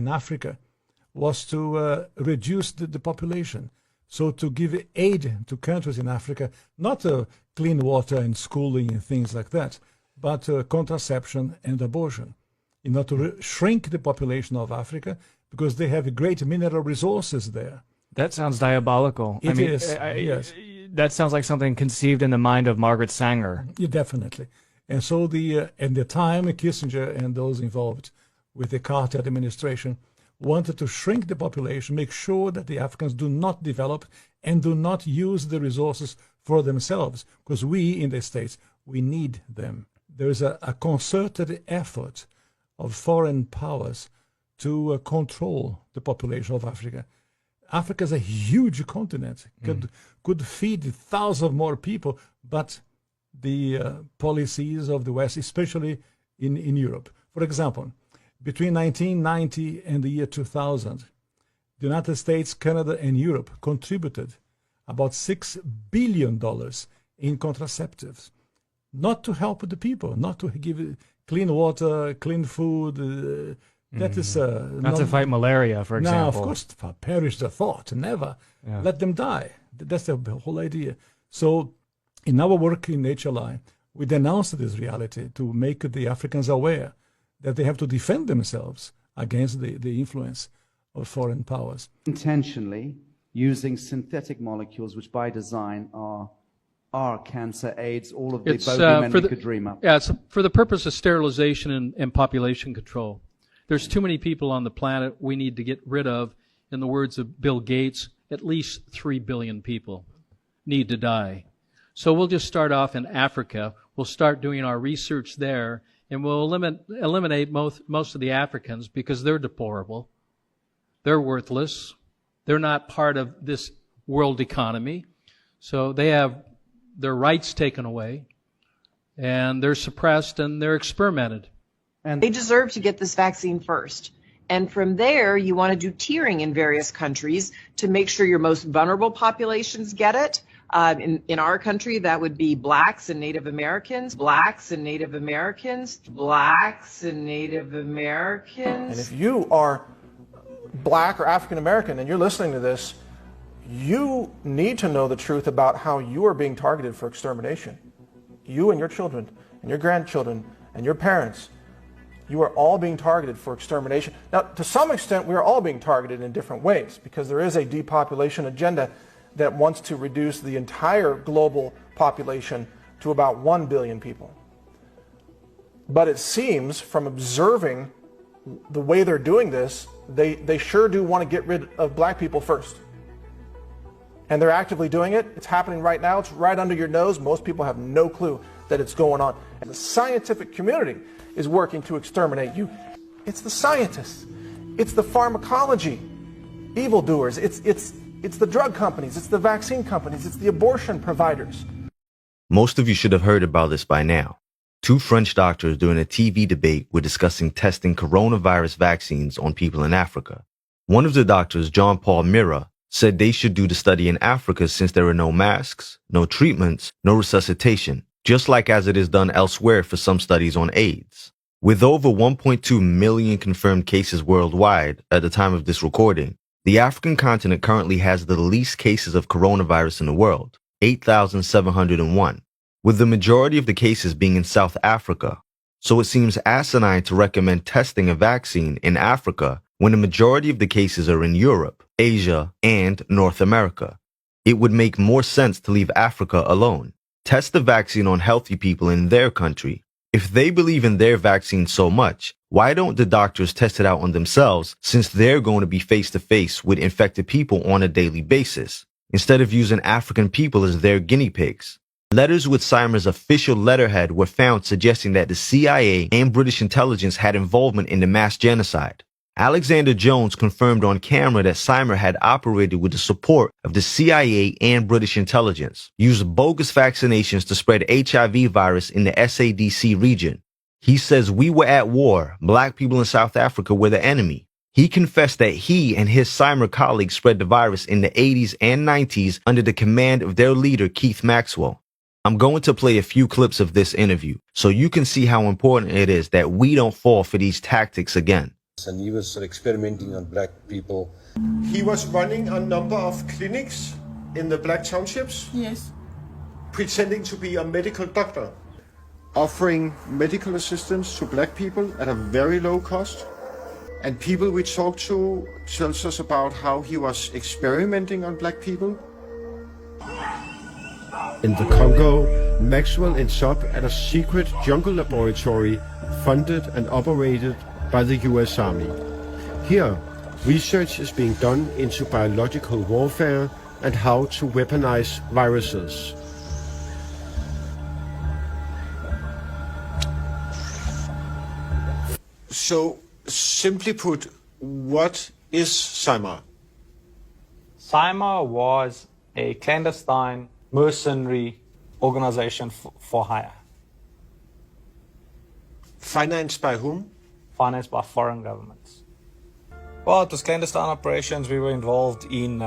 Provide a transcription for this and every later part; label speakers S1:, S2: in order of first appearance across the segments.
S1: in Africa was to reduce the population. So to give aid to countries in Africa, not clean water and schooling and things like that, but contraception and abortion, in order to shrink the population of Africa, because they have great mineral resources there.
S2: That sounds diabolical.
S1: It is, yes.
S2: That sounds like something conceived in the mind of Margaret Sanger.
S1: Yeah, definitely. And so at the time, Kissinger and those involved with the Carter administration wanted to shrink the population, make sure that the Africans do not develop and do not use the resources for themselves, because we in the States, we need them. There is a concerted effort of foreign powers to control the population of Africa. Africa is a huge continent, could feed thousands more people, but the policies of the West, especially in Europe. For example, between 1990 and the year 2000, the United States, Canada, and Europe contributed about $6 billion in contraceptives, not to help the people, not to give clean water, clean food. That is
S2: not to fight malaria, for example.
S1: No, of course, perish the thought, never. Yeah. Let them die. That's the whole idea. So in our work in HLI, we denounced this reality to make the Africans aware that they have to defend themselves against the influence of foreign powers.
S3: Intentionally using synthetic molecules, which by design are cancer, AIDS, all of the bogeymen we could dream up.
S4: Yeah, it's for the purpose of sterilization and population control. There's too many people on the planet we need to get rid of. In the words of Bill Gates, at least 3 billion people need to die. So we'll just start off in Africa. We'll start doing our research there, and we'll eliminate most of the Africans because they're deplorable. They're worthless. They're not part of this world economy. So they have their rights taken away, and they're suppressed, and they're experimented.
S5: And they deserve to get this vaccine first. And from there, you want to do tiering in various countries to make sure your most vulnerable populations get it. In our country, that would be blacks and Native Americans, blacks and Native Americans, blacks and Native Americans.
S6: And if you are black or African American and you're listening to this, you need to know the truth about how you are being targeted for extermination. You and your children and your grandchildren and your parents. You are all being targeted for extermination. Now, to some extent, we are all being targeted in different ways because there is a depopulation agenda that wants to reduce the entire global population to about 1 billion people. But it seems, from observing the way they're doing this, they sure do want to get rid of black people first. And they're actively doing it. It's happening right now. It's right under your nose. Most people have no clue that it's going on. And the scientific community is working to exterminate you. It's the scientists. It's the pharmacology evildoers. It's the drug companies. It's the vaccine companies. It's the abortion providers.
S7: Most of you should have heard about this by now. Two French doctors during a TV debate were discussing testing coronavirus vaccines on people in Africa. One of the doctors, Jean-Paul Mira, said they should do the study in Africa since there are no masks, no treatments, no resuscitation, just like as it is done elsewhere for some studies on AIDS. With over 1.2 million confirmed cases worldwide at the time of this recording, the African continent currently has the least cases of coronavirus in the world, 8,701, with the majority of the cases being in South Africa. So it seems asinine to recommend testing a vaccine in Africa when the majority of the cases are in Europe, Asia, and North America. It would make more sense to leave Africa alone. Test the vaccine on healthy people in their country. If they believe in their vaccine so much, why don't the doctors test it out on themselves since they're going to be face to face with infected people on a daily basis, instead of using African people as their guinea pigs? Letters with Cymer's official letterhead were found suggesting that the CIA and British intelligence had involvement in the mass genocide. Alexander Jones confirmed on camera that Cymer had operated with the support of the CIA and British intelligence, used bogus vaccinations to spread HIV virus in the SADC region. He says we were at war, black people in South Africa were the enemy. He confessed that he and his Cymer colleagues spread the virus in the 80s and 90s under the command of their leader, Keith Maxwell. I'm going to play a few clips of this interview so you can see how important it is that we don't fall for these tactics again.
S8: And he was experimenting on black people.
S6: He was running a number of clinics in the black townships.
S9: Yes.
S6: Pretending to be a medical doctor. Offering medical assistance to black people at a very low cost. And people we talked to tells us about how he was experimenting on black people. In the Congo, Maxwell ends up at a secret jungle laboratory funded and operated by the US Army. Here, research is being done into biological warfare and how to weaponize viruses. So, simply put, what is CIMAR?
S10: CIMAR was a clandestine mercenary organization for hire.
S6: Financed by whom?
S10: Financed by foreign governments. Well, it was clandestine operations. We were involved in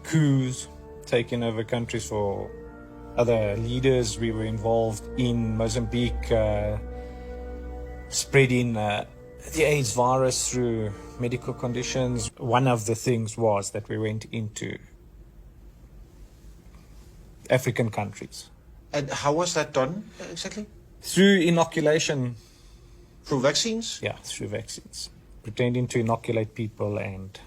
S10: coups, taking over countries for other leaders. We were involved in Mozambique, spreading the AIDS virus through medical conditions. One of the things was that we went into African countries.
S6: And how was that done exactly?
S10: Through inoculation.
S6: Through vaccines?
S10: Yeah, through vaccines. Pretending to inoculate people and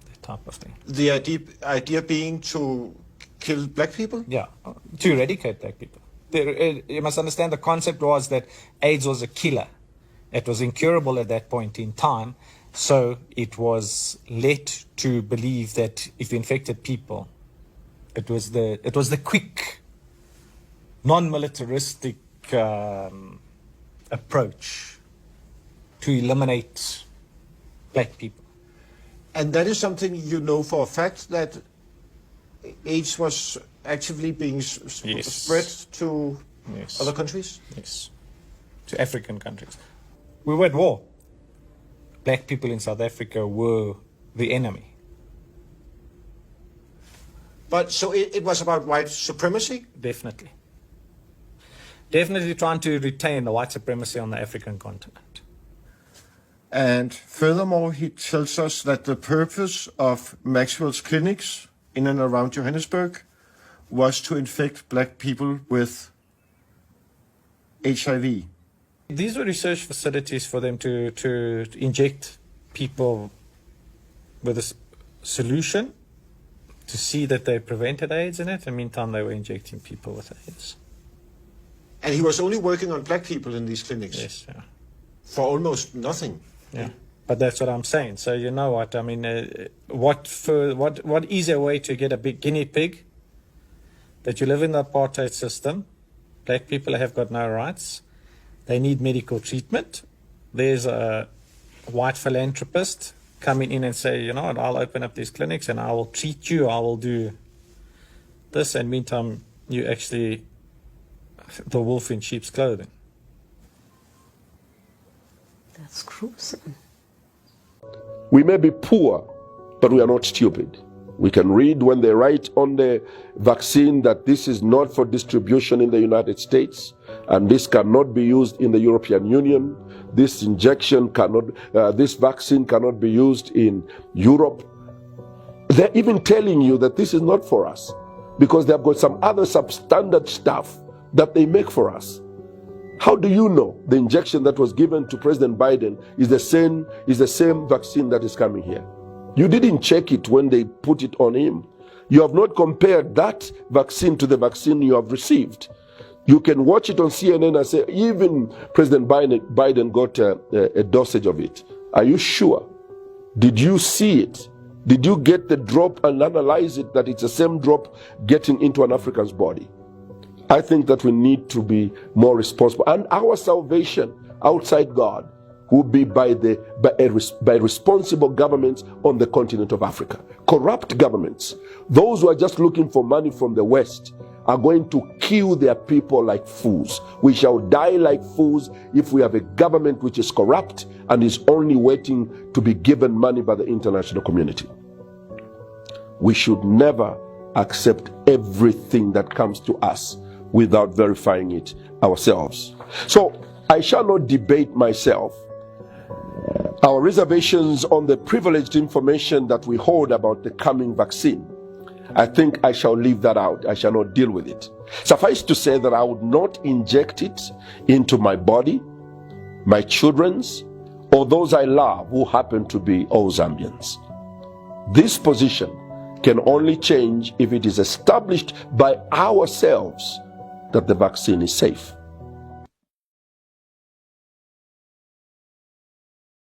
S10: that type of thing.
S6: The idea being to kill black people?
S10: Yeah, to eradicate black people. You must understand the concept was that AIDS was a killer. It was incurable at that point in time. So it was led to believe that if you infected people, it was the quick, non-militaristic approach to eliminate black people.
S6: And that is something you know for a fact, that AIDS was actively being spread to other countries?
S10: Yes, to African countries. We were at war. Black people in South Africa were the enemy.
S6: But so it was about white supremacy?
S10: Definitely. Definitely trying to retain the white supremacy on the African continent.
S6: And furthermore, he tells us that the purpose of Maxwell's clinics in and around Johannesburg was to infect black people with HIV.
S10: These were research facilities for them to inject people with a solution to see that they prevented AIDS in it. In the meantime, they were injecting people with AIDS.
S6: And he was only working on black people in these clinics?
S10: Yes, yeah.
S6: For almost nothing?
S10: Yeah, but that's what I'm saying. So you know what, I mean, what easier way to get a big guinea pig that you live in the apartheid system, black people have got no rights, they need medical treatment. There's a white philanthropist coming in and say, you know what, I'll open up these clinics and I will treat you, I will do this, and meantime, you actually the wolf in sheep's clothing.
S9: That's gruesome.
S11: We may be poor, but we are not stupid. We can read when they write on the vaccine that this is not for distribution in the United States, and this cannot be used in the European Union. This injection cannot, this vaccine cannot be used in Europe. They're even telling you that this is not for us, because they've got some other substandard stuff that they make for us. How do you know the injection that was given to President Biden is the same vaccine that is coming here? You didn't check it when they put it on him. You have not compared that vaccine to the vaccine you have received. You can watch it on CNN and say, even President Biden got a dosage of it. Are you sure? Did you see it? Did you get the drop and analyze it, that it's the same drop getting into an African's body? I think that we need to be more responsible. And our salvation outside God will be by responsible governments on the continent of Africa. Corrupt governments, those who are just looking for money from the West, are going to kill their people like fools. We shall die like fools if we have a government which is corrupt and is only waiting to be given money by the international community. We should never accept everything that comes to us without verifying it ourselves. So I shall not debate myself our reservations on the privileged information that we hold about the coming vaccine, I think I shall leave that out. I shall not deal with it. Suffice to say that I would not inject it into my body, my children's, or those I love who happen to be all Zambians. This position can only change if it is established by ourselves that the vaccine is safe.